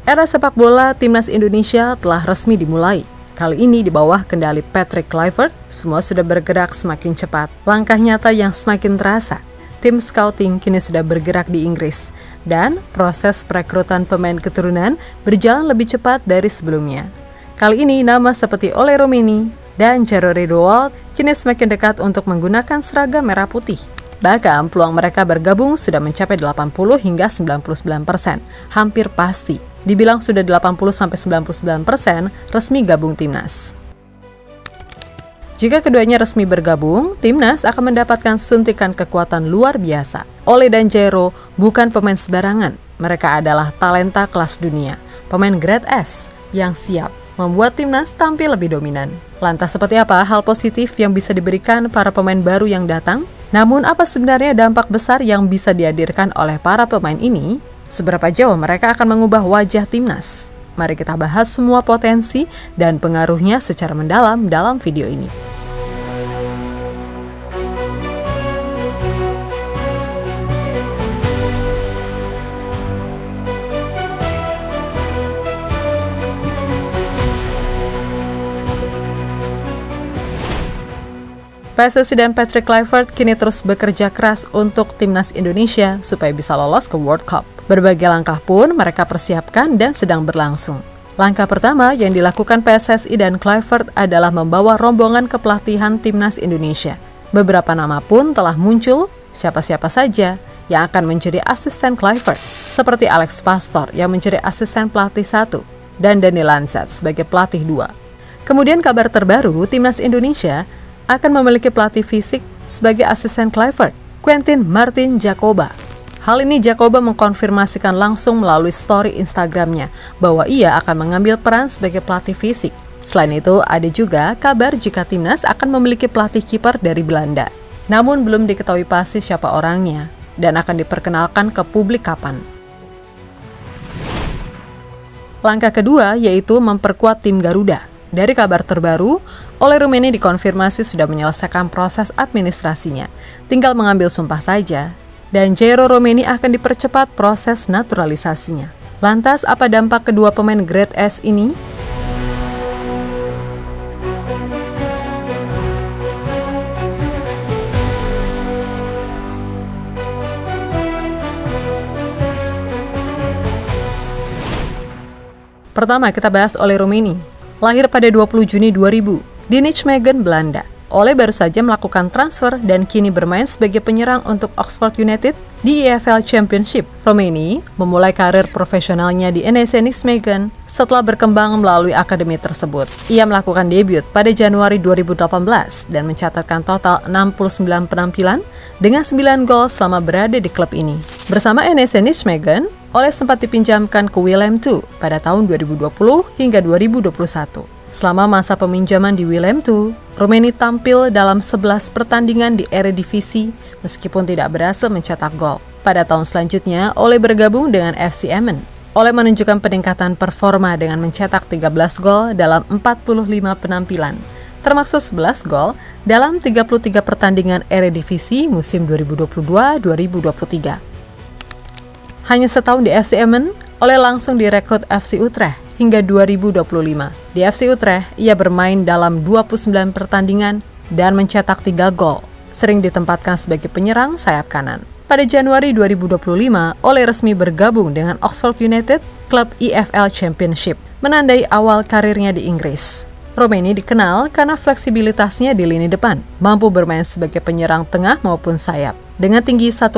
Era sepak bola Timnas Indonesia telah resmi dimulai. Kali ini di bawah kendali Patrick Kluivert, semua sudah bergerak semakin cepat. Langkah nyata yang semakin terasa. Tim scouting kini sudah bergerak di Inggris. Dan proses perekrutan pemain keturunan berjalan lebih cepat dari sebelumnya. Kali ini nama seperti Ole Roemeny dan Jero Riedewald kini semakin dekat untuk menggunakan seragam merah putih. Bahkan peluang mereka bergabung sudah mencapai 80 hingga 99%. Hampir pasti, dibilang sudah 80-99% resmi gabung timnas. Jika keduanya resmi bergabung, timnas akan mendapatkan suntikan kekuatan luar biasa. Ole dan Jero bukan pemain sembarangan. Mereka adalah talenta kelas dunia, pemain grade S yang siap membuat timnas tampil lebih dominan. Lantas seperti apa hal positif yang bisa diberikan para pemain baru yang datang? Namun apa sebenarnya dampak besar yang bisa dihadirkan oleh para pemain ini? Seberapa jauh mereka akan mengubah wajah timnas? Mari kita bahas semua potensi dan pengaruhnya secara mendalam dalam video ini. PSSI dan Patrick Kluivert kini terus bekerja keras untuk timnas Indonesia supaya bisa lolos ke World Cup. Berbagai langkah pun mereka persiapkan dan sedang berlangsung. Langkah pertama yang dilakukan PSSI dan Kluivert adalah membawa rombongan kepelatihan timnas Indonesia. Beberapa nama pun telah muncul, siapa-siapa saja yang akan menjadi asisten Kluivert, seperti Alex Pastor yang menjadi asisten pelatih 1 dan Dani Lansat sebagai pelatih 2. Kemudian kabar terbaru, timnas Indonesia akan memiliki pelatih fisik sebagai asisten Kluivert, Quentin Martin Jacoba. Hal ini Jacoba mengkonfirmasikan langsung melalui story Instagramnya bahwa ia akan mengambil peran sebagai pelatih fisik. Selain itu, ada juga kabar jika timnas akan memiliki pelatih kiper dari Belanda. Namun belum diketahui pasti siapa orangnya dan akan diperkenalkan ke publik kapan. Langkah kedua yaitu memperkuat tim Garuda. Dari kabar terbaru, Ole Roemeny dikonfirmasi sudah menyelesaikan proses administrasinya. Tinggal mengambil sumpah saja. Dan Jero Roemeny akan dipercepat proses naturalisasinya. Lantas, apa dampak kedua pemain grade S ini? Pertama, kita bahas Ole Roemeny. Lahir pada 20 Juni 2000 di Nijmegen, Belanda. Ole baru saja melakukan transfer dan kini bermain sebagai penyerang untuk Oxford United di EFL Championship. Roemeny memulai karir profesionalnya di NEC Nijmegen setelah berkembang melalui akademi tersebut. Ia melakukan debut pada Januari 2018 dan mencatatkan total 69 penampilan dengan 9 gol selama berada di klub ini. Bersama NEC Nijmegen, Ole sempat dipinjamkan ke Willem II pada tahun 2020 hingga 2021. Selama masa peminjaman di Willem II, Roemeny tampil dalam 11 pertandingan di Eredivisie meskipun tidak berhasil mencetak gol. Pada tahun selanjutnya, Ole bergabung dengan FC Emmen. Ole menunjukkan peningkatan performa dengan mencetak 13 gol dalam 45 penampilan, termasuk 11 gol dalam 33 pertandingan Eredivisie musim 2022-2023. Hanya setahun di FC Emmen, Ole langsung direkrut FC Utrecht hingga 2025. Di FC Utrecht, ia bermain dalam 29 pertandingan dan mencetak 3 gol, sering ditempatkan sebagai penyerang sayap kanan. Pada Januari 2025, Ole resmi bergabung dengan Oxford United, klub EFL Championship, menandai awal karirnya di Inggris. Roemeny dikenal karena fleksibilitasnya di lini depan, mampu bermain sebagai penyerang tengah maupun sayap. Dengan tinggi 1,85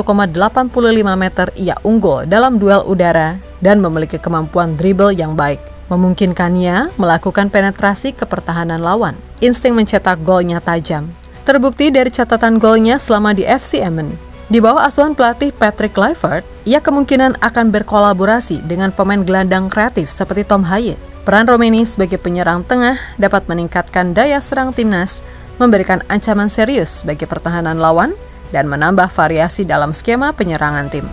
meter, ia unggul dalam duel udara dan memiliki kemampuan dribble yang baik, memungkinkannya melakukan penetrasi ke pertahanan lawan. Insting mencetak golnya tajam. Terbukti dari catatan golnya selama di FC Emmen. Di bawah asuhan pelatih Patrick Kluivert, ia kemungkinan akan berkolaborasi dengan pemain gelandang kreatif seperti Tom Haye. Peran Roemeny sebagai penyerang tengah dapat meningkatkan daya serang timnas, memberikan ancaman serius bagi pertahanan lawan, dan menambah variasi dalam skema penyerangan tim.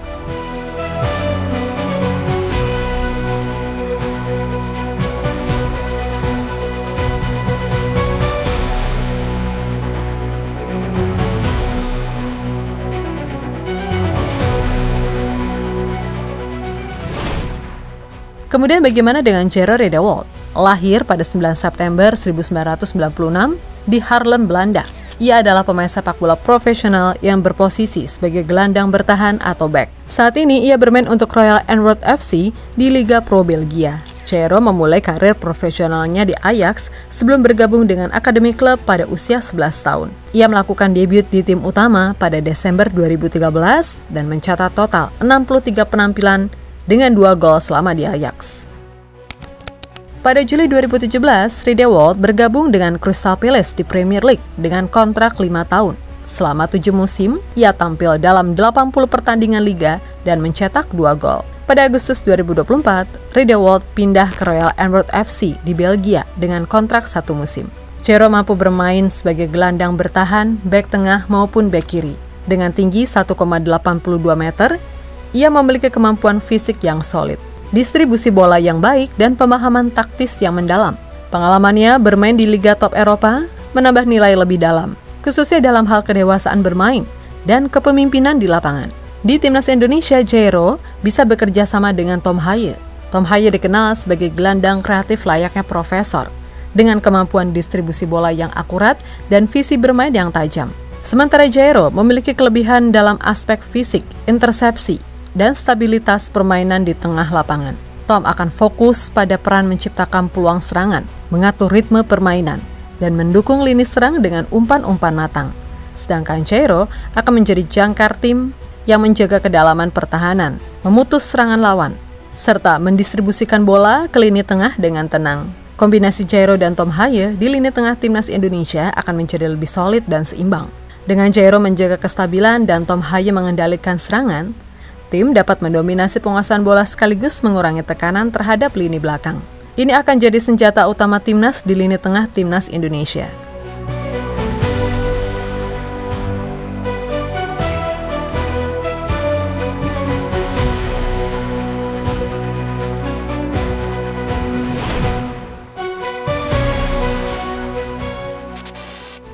Kemudian bagaimana dengan Jero Redewald? Lahir pada 9 September 1996 di Haarlem, Belanda. Ia adalah pemain sepak bola profesional yang berposisi sebagai gelandang bertahan atau back. Saat ini ia bermain untuk Royal Antwerp FC di Liga Pro Belgia. Jero memulai karir profesionalnya di Ajax sebelum bergabung dengan akademi klub pada usia 11 tahun. Ia melakukan debut di tim utama pada Desember 2013 dan mencatat total 63 penampilan dengan 2 gol selama di Ajax. Pada Juli 2017, Redewald bergabung dengan Crystal Palace di Premier League dengan kontrak 5 tahun. Selama 7 musim, ia tampil dalam 80 pertandingan liga dan mencetak 2 gol. Pada Agustus 2024, Redewald pindah ke Royal Antwerp FC di Belgia dengan kontrak 1 musim. Jero mampu bermain sebagai gelandang bertahan, bek tengah maupun bek kiri. Dengan tinggi 1,82 meter, ia memiliki kemampuan fisik yang solid, distribusi bola yang baik, dan pemahaman taktis yang mendalam. Pengalamannya bermain di Liga Top Eropa menambah nilai lebih dalam, khususnya dalam hal kedewasaan bermain dan kepemimpinan di lapangan. Di Timnas Indonesia, Jero bisa bekerja sama dengan Tom Haaien. Tom Haaien dikenal sebagai gelandang kreatif layaknya profesor, dengan kemampuan distribusi bola yang akurat dan visi bermain yang tajam. Sementara Jero memiliki kelebihan dalam aspek fisik, intersepsi, dan stabilitas permainan di tengah lapangan. Tom akan fokus pada peran menciptakan peluang serangan, mengatur ritme permainan, dan mendukung lini serang dengan umpan-umpan matang. Sedangkan Jero akan menjadi jangkar tim yang menjaga kedalaman pertahanan, memutus serangan lawan, serta mendistribusikan bola ke lini tengah dengan tenang. Kombinasi Jero dan Tom Haaien di lini tengah Timnas Indonesia akan menjadi lebih solid dan seimbang. Dengan Jero menjaga kestabilan dan Tom Haaien mengendalikan serangan, tim dapat mendominasi penguasaan bola sekaligus mengurangi tekanan terhadap lini belakang. Ini akan jadi senjata utama Timnas di lini tengah Timnas Indonesia.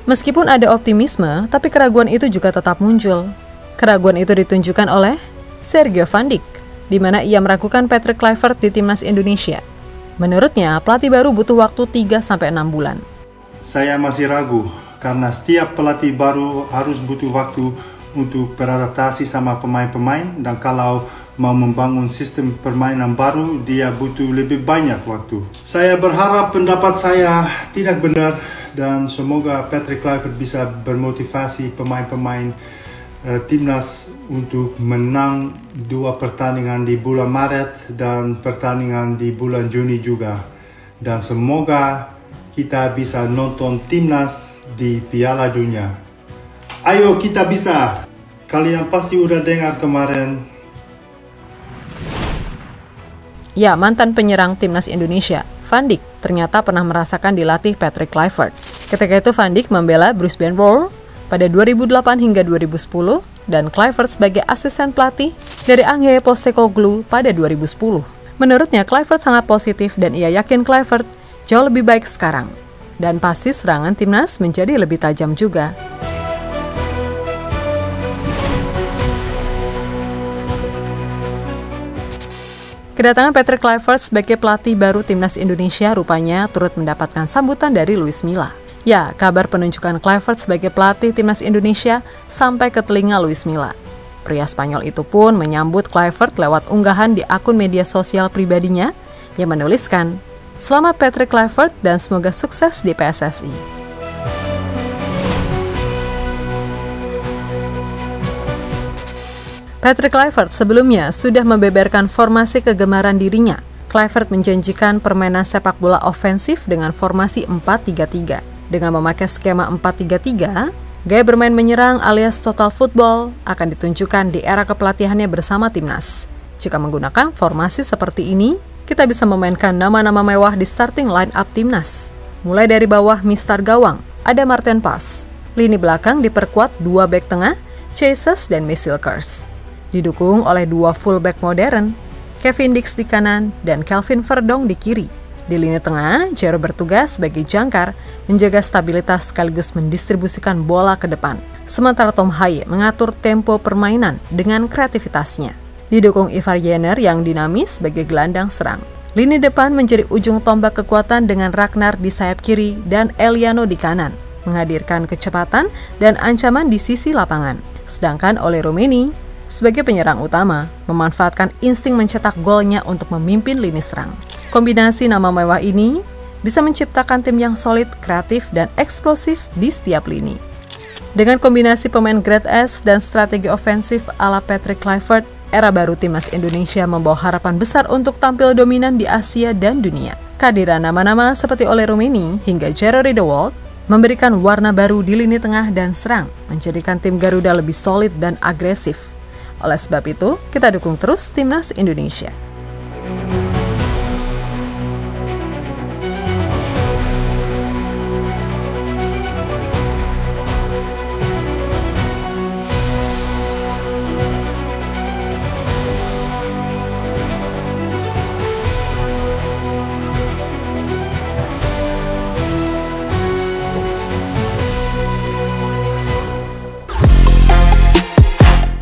Meskipun ada optimisme, tapi keraguan itu juga tetap muncul. Keraguan itu ditunjukkan oleh Sergio Van Dijk, di mana ia meragukan Patrick Kluivert di Timnas Indonesia. Menurutnya, pelatih baru butuh waktu 3-6 bulan. Saya masih ragu, karena setiap pelatih baru harus butuh waktu untuk beradaptasi sama pemain-pemain, dan kalau mau membangun sistem permainan baru, dia butuh lebih banyak waktu. Saya berharap pendapat saya tidak benar, dan semoga Patrick Kluivert bisa bermotivasi pemain-pemain Timnas untuk menang 2 pertandingan di bulan Maret dan pertandingan di bulan Juni juga. Dan semoga kita bisa nonton Timnas di Piala Dunia. Ayo kita bisa! Kalian pasti udah dengar kemarin. Ya, mantan penyerang Timnas Indonesia, Van Dijk, ternyata pernah merasakan dilatih Patrick Kluivert. Ketika itu Van Dijk membela Bruce Benboer pada 2008 hingga 2010 dan Kluivert sebagai asisten pelatih dari Ange Postecoglou pada 2010. Menurutnya Kluivert sangat positif dan ia yakin Kluivert jauh lebih baik sekarang. Dan pasti serangan Timnas menjadi lebih tajam juga. Kedatangan Patrick Kluivert sebagai pelatih baru Timnas Indonesia rupanya turut mendapatkan sambutan dari Luis Milla. Ya, kabar penunjukan Kluivert sebagai pelatih Timnas Indonesia sampai ke telinga Luis Milla. Pria Spanyol itu pun menyambut Kluivert lewat unggahan di akun media sosial pribadinya yang menuliskan, "Selamat Patrick Kluivert dan semoga sukses di PSSI." Patrick Kluivert sebelumnya sudah membeberkan formasi kegemaran dirinya. Kluivert menjanjikan permainan sepak bola ofensif dengan formasi 4-3-3. Dengan memakai skema 4-3-3, gaya bermain menyerang alias total football akan ditunjukkan di era kepelatihannya bersama Timnas. Jika menggunakan formasi seperti ini, kita bisa memainkan nama-nama mewah di starting line-up Timnas. Mulai dari bawah mistar gawang, ada Marten Pas. Lini belakang diperkuat 2 bek tengah, Jesus dan Misilkers. Didukung oleh 2 fullback modern, Kevin Dix di kanan dan Kelvin Verdong di kiri. Di lini tengah, Jero bertugas sebagai jangkar, menjaga stabilitas sekaligus mendistribusikan bola ke depan. Sementara Tom Haaien mengatur tempo permainan dengan kreativitasnya. Didukung Ivar Jenner yang dinamis sebagai gelandang serang. Lini depan menjadi ujung tombak kekuatan dengan Ragnar di sayap kiri dan Eliano di kanan, menghadirkan kecepatan dan ancaman di sisi lapangan. Sedangkan Ole Roumanie sebagai penyerang utama, memanfaatkan insting mencetak golnya untuk memimpin lini serang. Kombinasi nama mewah ini bisa menciptakan tim yang solid, kreatif, dan eksplosif di setiap lini. Dengan kombinasi pemain grade S dan strategi ofensif ala Patrick Kluivert, era baru timnas Indonesia membawa harapan besar untuk tampil dominan di Asia dan dunia. Kehadiran nama-nama seperti Ole Roumanie hingga Jerry De Wolf memberikan warna baru di lini tengah dan serang, menjadikan tim Garuda lebih solid dan agresif. Oleh sebab itu, kita dukung terus timnas Indonesia.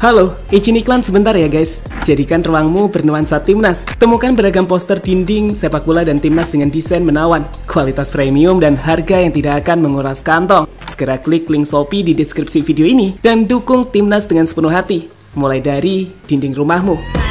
Halo, izin iklan sebentar ya guys. Jadikan ruangmu bernuansa timnas. Temukan beragam poster dinding, sepak bola dan timnas dengan desain menawan, kualitas premium dan harga yang tidak akan menguras kantong. Segera klik link Shopee di deskripsi video ini dan dukung timnas dengan sepenuh hati. Mulai dari dinding rumahmu.